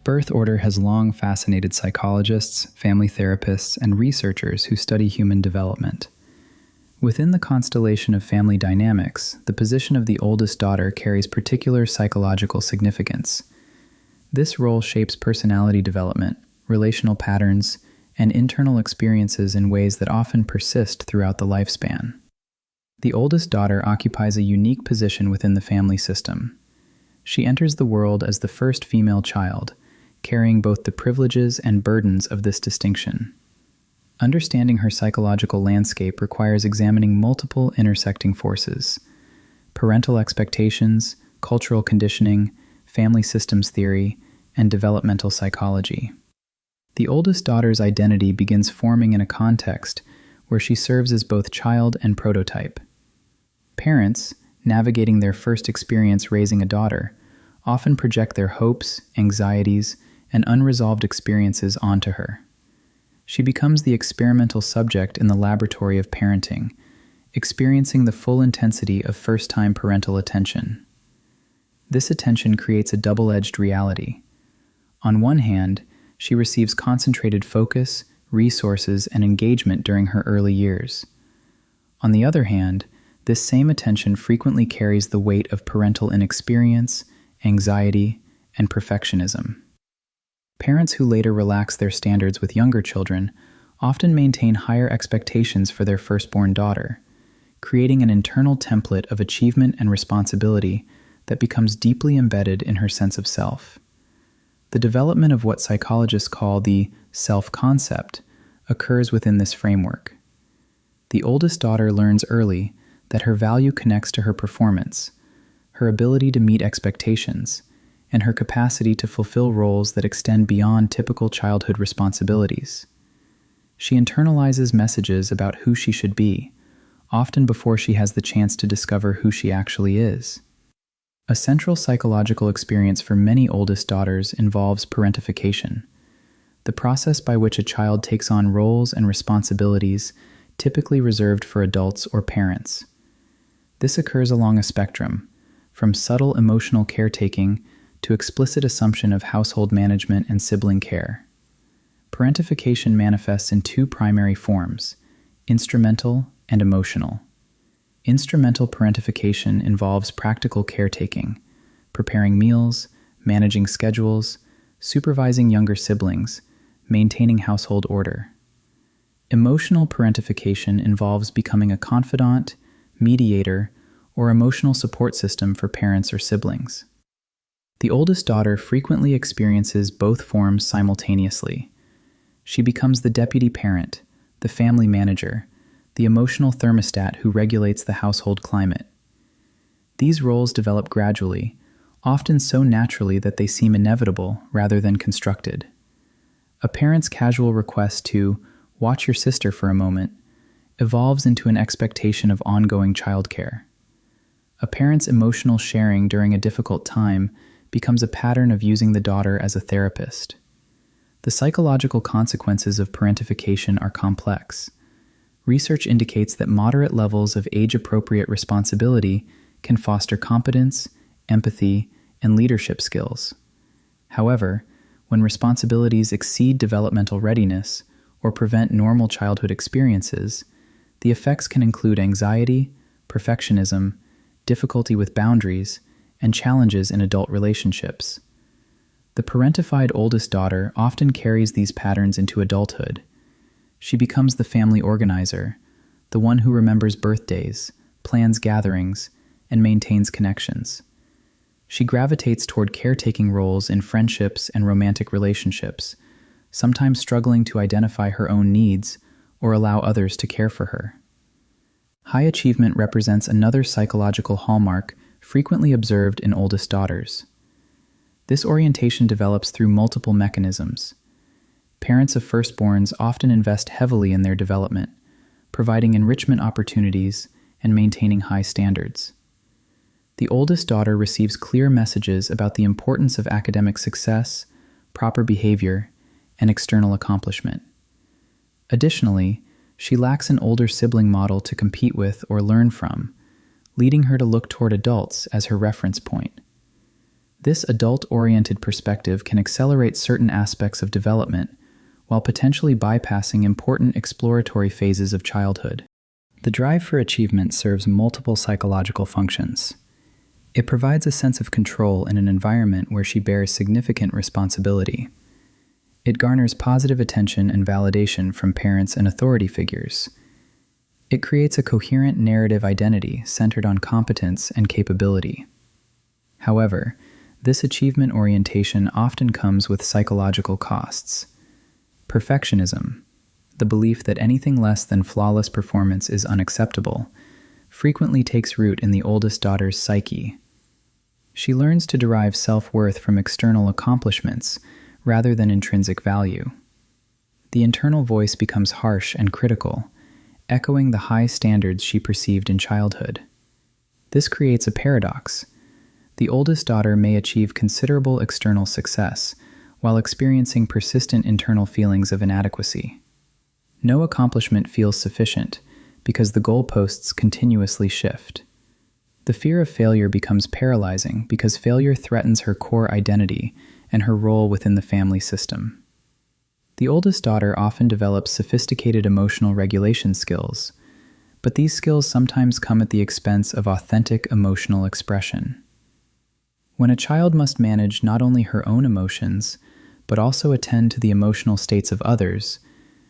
birth order has long fascinated psychologists, family therapists, and researchers who study human development. Within the constellation of family dynamics, the position of the oldest daughter carries particular psychological significance. This role shapes personality development, relational patterns, and internal experiences in ways that often persist throughout the lifespan. The oldest daughter occupies a unique position within the family system. She enters the world as the first female child, carrying both the privileges and burdens of this distinction. Understanding her psychological landscape requires examining multiple intersecting forces: parental expectations, cultural conditioning, family systems theory, and developmental psychology. The oldest daughter's identity begins forming in a context where she serves as both child and prototype. Parents, navigating their first experience raising a daughter, often project their hopes, anxieties, and unresolved experiences onto her. She becomes the experimental subject in the laboratory of parenting, experiencing the full intensity of first-time parental attention. This attention creates a double-edged reality. On one hand, she receives concentrated focus, resources, and engagement during her early years. On the other hand, this same attention frequently carries the weight of parental inexperience, anxiety, and perfectionism. Parents who later relax their standards with younger children often maintain higher expectations for their firstborn daughter, creating an internal template of achievement and responsibility that becomes deeply embedded in her sense of self. The development of what psychologists call the self-concept occurs within this framework. The oldest daughter learns early that her value connects to her performance, her ability to meet expectations, and her capacity to fulfill roles that extend beyond typical childhood responsibilities. She internalizes messages about who she should be, often before she has the chance to discover who she actually is. A central psychological experience for many oldest daughters involves parentification, the process by which a child takes on roles and responsibilities typically reserved for adults or parents. This occurs along a spectrum, from subtle emotional caretaking to explicit assumption of household management and sibling care. Parentification manifests in two primary forms: instrumental and emotional. Instrumental parentification involves practical caretaking, preparing meals, managing schedules, supervising younger siblings, maintaining household order. Emotional parentification involves becoming a confidant, mediator, or emotional support system for parents or siblings. The oldest daughter frequently experiences both forms simultaneously. She becomes the deputy parent, the family manager, the emotional thermostat who regulates the household climate. These roles develop gradually, often so naturally that they seem inevitable rather than constructed. A parent's casual request to watch your sister for a moment evolves into an expectation of ongoing childcare. A parent's emotional sharing during a difficult time becomes a pattern of using the daughter as a therapist. The psychological consequences of parentification are complex. Research indicates that moderate levels of age-appropriate responsibility can foster competence, empathy, and leadership skills. However, when responsibilities exceed developmental readiness or prevent normal childhood experiences, the effects can include anxiety, perfectionism, difficulty with boundaries, and challenges in adult relationships. The parentified oldest daughter often carries these patterns into adulthood. She becomes the family organizer, the one who remembers birthdays, plans gatherings, and maintains connections. She gravitates toward caretaking roles in friendships and romantic relationships, sometimes struggling to identify her own needs or allow others to care for her. High achievement represents another psychological hallmark frequently observed in oldest daughters. This orientation develops through multiple mechanisms. Parents of firstborns often invest heavily in their development, providing enrichment opportunities and maintaining high standards. The oldest daughter receives clear messages about the importance of academic success, proper behavior, and external accomplishment. Additionally, she lacks an older sibling model to compete with or learn from, leading her to look toward adults as her reference point. This adult-oriented perspective can accelerate certain aspects of development while potentially bypassing important exploratory phases of childhood. The drive for achievement serves multiple psychological functions. It provides a sense of control in an environment where she bears significant responsibility. It garners positive attention and validation from parents and authority figures. It creates a coherent narrative identity centered on competence and capability. However, this achievement orientation often comes with psychological costs. Perfectionism, the belief that anything less than flawless performance is unacceptable, frequently takes root in the oldest daughter's psyche. She learns to derive self-worth from external accomplishments rather than intrinsic value. The internal voice becomes harsh and critical, echoing the high standards she perceived in childhood. This creates a paradox. The oldest daughter may achieve considerable external success while experiencing persistent internal feelings of inadequacy. No accomplishment feels sufficient because the goalposts continuously shift. The fear of failure becomes paralyzing because failure threatens her core identity and her role within the family system. The oldest daughter often develops sophisticated emotional regulation skills, but these skills sometimes come at the expense of authentic emotional expression. When a child must manage not only her own emotions, but also attend to the emotional states of others,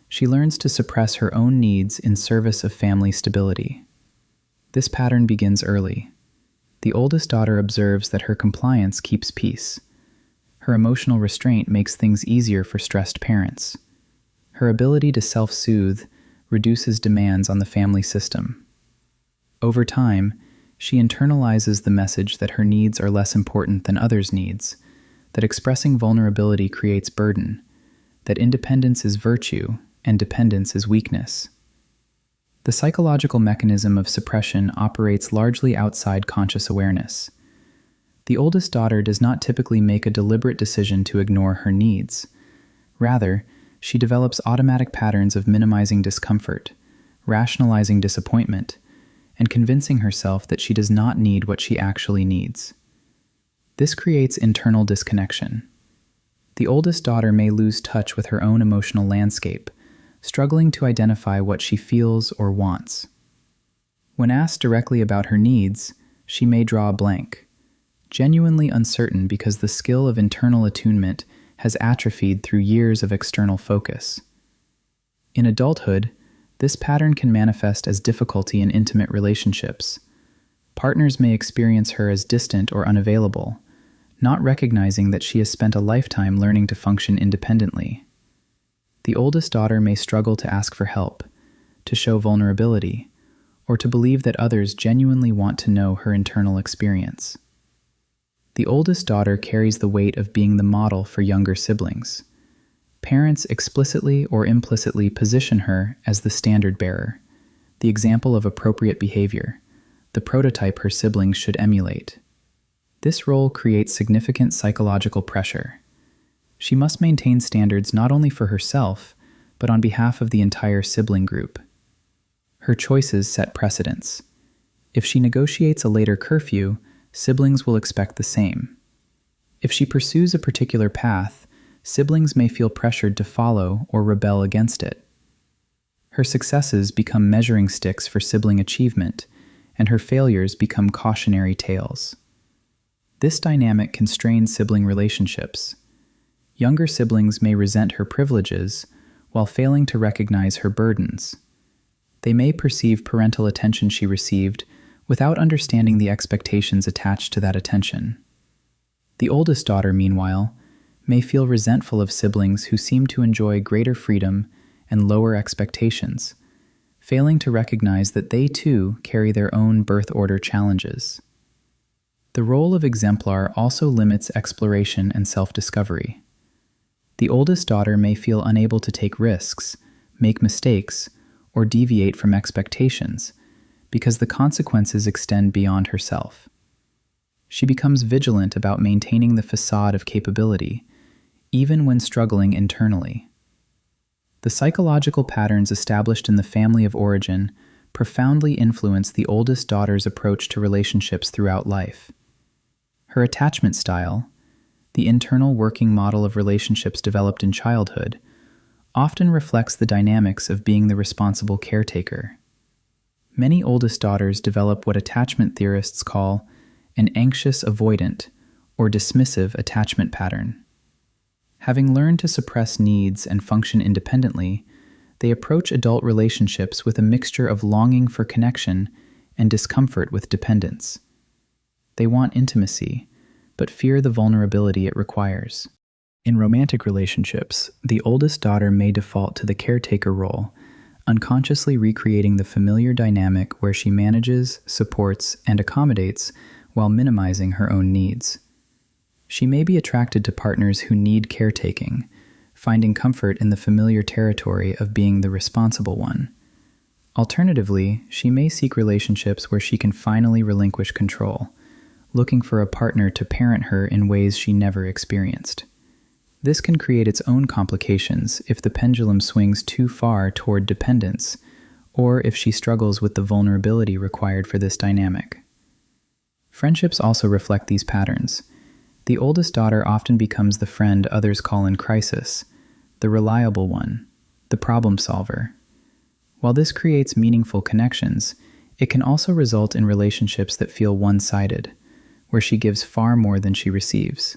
she learns to suppress her own needs in service of family stability. This pattern begins early. The oldest daughter observes that her compliance keeps peace. Her emotional restraint makes things easier for stressed parents. Her ability to self-soothe reduces demands on the family system. Over time, she internalizes the message that her needs are less important than others' needs, that expressing vulnerability creates burden, that independence is virtue and dependence is weakness. The psychological mechanism of suppression operates largely outside conscious awareness. The oldest daughter does not typically make a deliberate decision to ignore her needs. Rather, she develops automatic patterns of minimizing discomfort, rationalizing disappointment, and convincing herself that she does not need what she actually needs. This creates internal disconnection. The oldest daughter may lose touch with her own emotional landscape, struggling to identify what she feels or wants. When asked directly about her needs, she may draw a blank, genuinely uncertain because the skill of internal attunement has atrophied through years of external focus. In adulthood, this pattern can manifest as difficulty in intimate relationships. Partners may experience her as distant or unavailable, not recognizing that she has spent a lifetime learning to function independently. The oldest daughter may struggle to ask for help, to show vulnerability, or to believe that others genuinely want to know her internal experience. The oldest daughter carries the weight of being the model for younger siblings. Parents explicitly or implicitly position her as the standard bearer, the example of appropriate behavior, the prototype her siblings should emulate. This role creates significant psychological pressure. She must maintain standards not only for herself, but on behalf of the entire sibling group. Her choices set precedents. If she negotiates a later curfew, siblings will expect the same. If she pursues a particular path, siblings may feel pressured to follow or rebel against it. Her successes become measuring sticks for sibling achievement, and her failures become cautionary tales. This dynamic constrains sibling relationships. Younger siblings may resent her privileges while failing to recognize her burdens. They may perceive parental attention she received without understanding the expectations attached to that attention. The oldest daughter, meanwhile, may feel resentful of siblings who seem to enjoy greater freedom and lower expectations, failing to recognize that they too carry their own birth order challenges. The role of exemplar also limits exploration and self-discovery. The oldest daughter may feel unable to take risks, make mistakes, or deviate from expectations, because the consequences extend beyond herself. She becomes vigilant about maintaining the facade of capability, even when struggling internally. The psychological patterns established in the family of origin profoundly influence the oldest daughter's approach to relationships throughout life. Her attachment style, the internal working model of relationships developed in childhood, often reflects the dynamics of being the responsible caretaker. Many oldest daughters develop what attachment theorists call an anxious avoidant or dismissive attachment pattern. Having learned to suppress needs and function independently, they approach adult relationships with a mixture of longing for connection and discomfort with dependence. They want intimacy, but fear the vulnerability it requires. In romantic relationships, the oldest daughter may default to the caretaker role, unconsciously recreating the familiar dynamic where she manages, supports, and accommodates while minimizing her own needs. She may be attracted to partners who need caretaking, finding comfort in the familiar territory of being the responsible one. Alternatively, she may seek relationships where she can finally relinquish control, looking for a partner to parent her in ways she never experienced. This can create its own complications if the pendulum swings too far toward dependence, or if she struggles with the vulnerability required for this dynamic. Friendships also reflect these patterns. The oldest daughter often becomes the friend others call in crisis, the reliable one, the problem solver. While this creates meaningful connections, it can also result in relationships that feel one-sided, where she gives far more than she receives.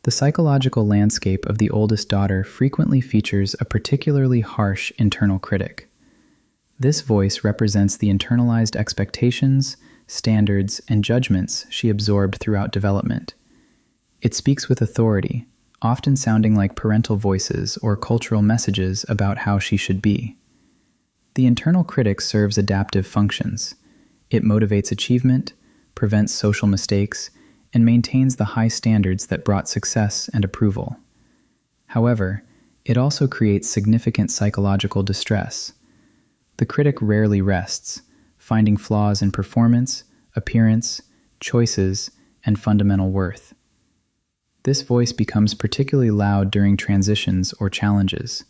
The psychological landscape of the oldest daughter frequently features a particularly harsh internal critic. This voice represents the internalized expectations, standards, and judgments she absorbed throughout development. It speaks with authority, often sounding like parental voices or cultural messages about how she should be. The internal critic serves adaptive functions. It motivates achievement, prevents social mistakes, and maintains the high standards that brought success and approval. However, it also creates significant psychological distress. The critic rarely rests, finding flaws in performance, appearance, choices, and fundamental worth. This voice becomes particularly loud during transitions or challenges.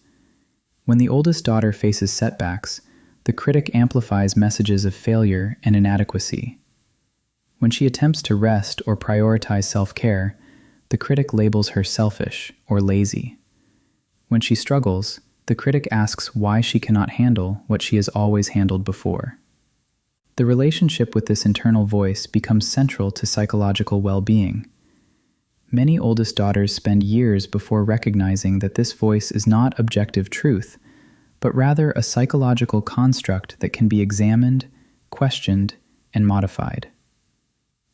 When the oldest daughter faces setbacks, the critic amplifies messages of failure and inadequacy. When she attempts to rest or prioritize self-care, the critic labels her selfish or lazy. When she struggles, the critic asks why she cannot handle what she has always handled before. The relationship with this internal voice becomes central to psychological well-being. Many oldest daughters spend years before recognizing that this voice is not objective truth, but rather a psychological construct that can be examined, questioned, and modified.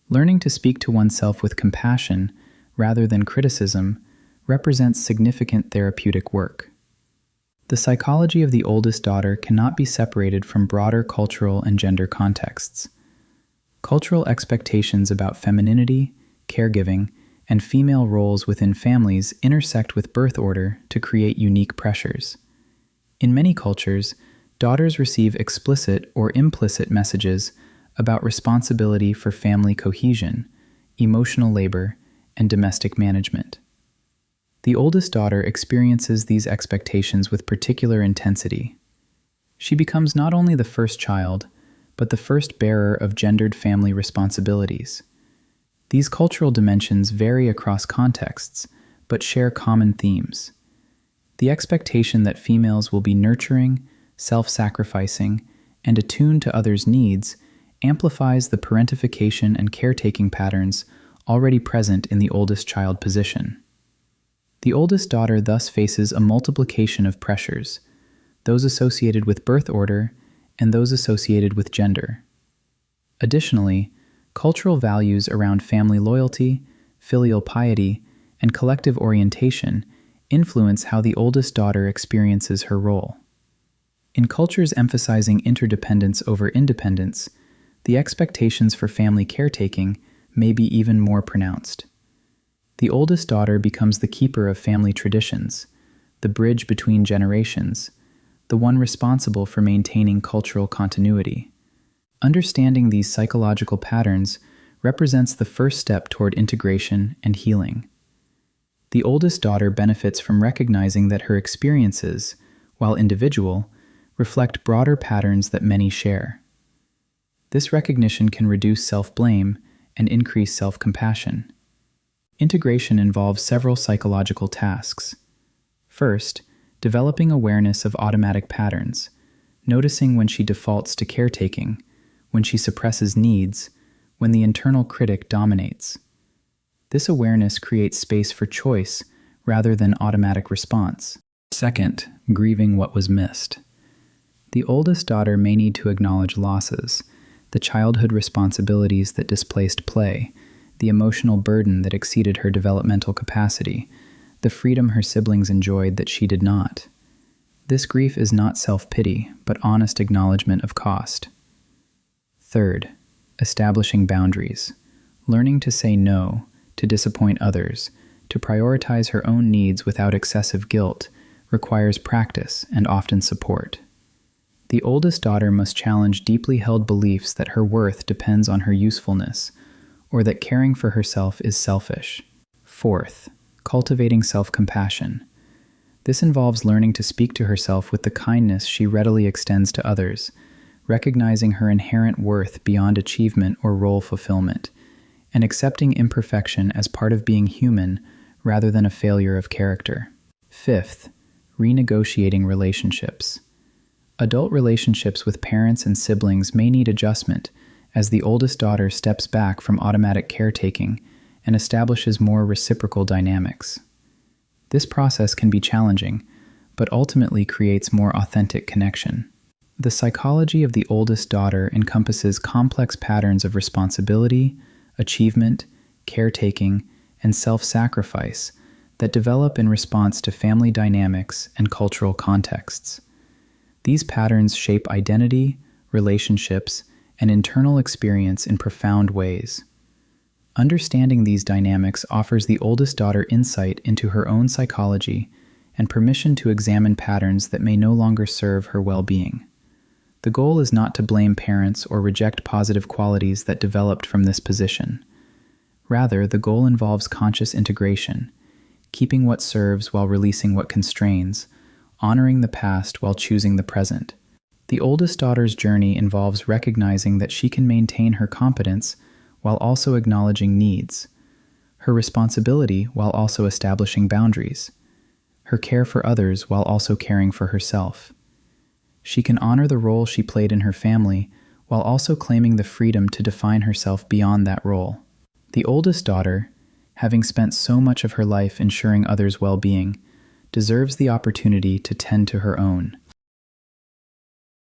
Learning to speak to oneself with compassion rather than criticism represents significant therapeutic work. The psychology of the oldest daughter cannot be separated from broader cultural and gender contexts. Cultural expectations about femininity, caregiving, and female roles within families intersect with birth order to create unique pressures. In many cultures, daughters receive explicit or implicit messages about responsibility for family cohesion, emotional labor, and domestic management. The oldest daughter experiences these expectations with particular intensity. She becomes not only the first child, but the first bearer of gendered family responsibilities. These cultural dimensions vary across contexts, but share common themes. The expectation that females will be nurturing, self-sacrificing, and attuned to others' needs amplifies the parentification and caretaking patterns already present in the oldest child position. The oldest daughter thus faces a multiplication of pressures, those associated with birth order and those associated with gender. Additionally, cultural values around family loyalty, filial piety, and collective orientation influence how the oldest daughter experiences her role. In cultures emphasizing interdependence over independence, the expectations for family caretaking may be even more pronounced. The oldest daughter becomes the keeper of family traditions, the bridge between generations, the one responsible for maintaining cultural continuity. Understanding these psychological patterns represents the first step toward integration and healing. The oldest daughter benefits from recognizing that her experiences, while individual, reflect broader patterns that many share. This recognition can reduce self-blame and increase self-compassion. Integration involves several psychological tasks. First, developing awareness of automatic patterns, noticing when she defaults to caretaking, when she suppresses needs, when the internal critic dominates. This awareness creates space for choice rather than automatic response. Second, grieving what was missed. The oldest daughter may need to acknowledge losses, the childhood responsibilities that displaced play, the emotional burden that exceeded her developmental capacity, the freedom her siblings enjoyed that she did not. This grief is not self-pity, but honest acknowledgement of cost. Third, establishing boundaries, learning to say no, to disappoint others, to prioritize her own needs without excessive guilt, requires practice and often support. The oldest daughter must challenge deeply held beliefs that her worth depends on her usefulness, or that caring for herself is selfish. Fourth, cultivating self-compassion. This involves learning to speak to herself with the kindness she readily extends to others, recognizing her inherent worth beyond achievement or role fulfillment, and accepting imperfection as part of being human rather than a failure of character. Fifth, renegotiating relationships. Adult relationships with parents and siblings may need adjustment as the oldest daughter steps back from automatic caretaking and establishes more reciprocal dynamics. This process can be challenging, but ultimately creates more authentic connection. The psychology of the oldest daughter encompasses complex patterns of responsibility, achievement, caretaking, and self-sacrifice that develop in response to family dynamics and cultural contexts. These patterns shape identity, relationships, and internal experience in profound ways. Understanding these dynamics offers the oldest daughter insight into her own psychology and permission to examine patterns that may no longer serve her well-being. The goal is not to blame parents or reject positive qualities that developed from this position. Rather, the goal involves conscious integration, keeping what serves while releasing what constrains, honoring the past while choosing the present. The oldest daughter's journey involves recognizing that she can maintain her competence while also acknowledging needs, her responsibility while also establishing boundaries, her care for others while also caring for herself. She can honor the role she played in her family while also claiming the freedom to define herself beyond that role. The oldest daughter, having spent so much of her life ensuring others' well-being, deserves the opportunity to tend to her own.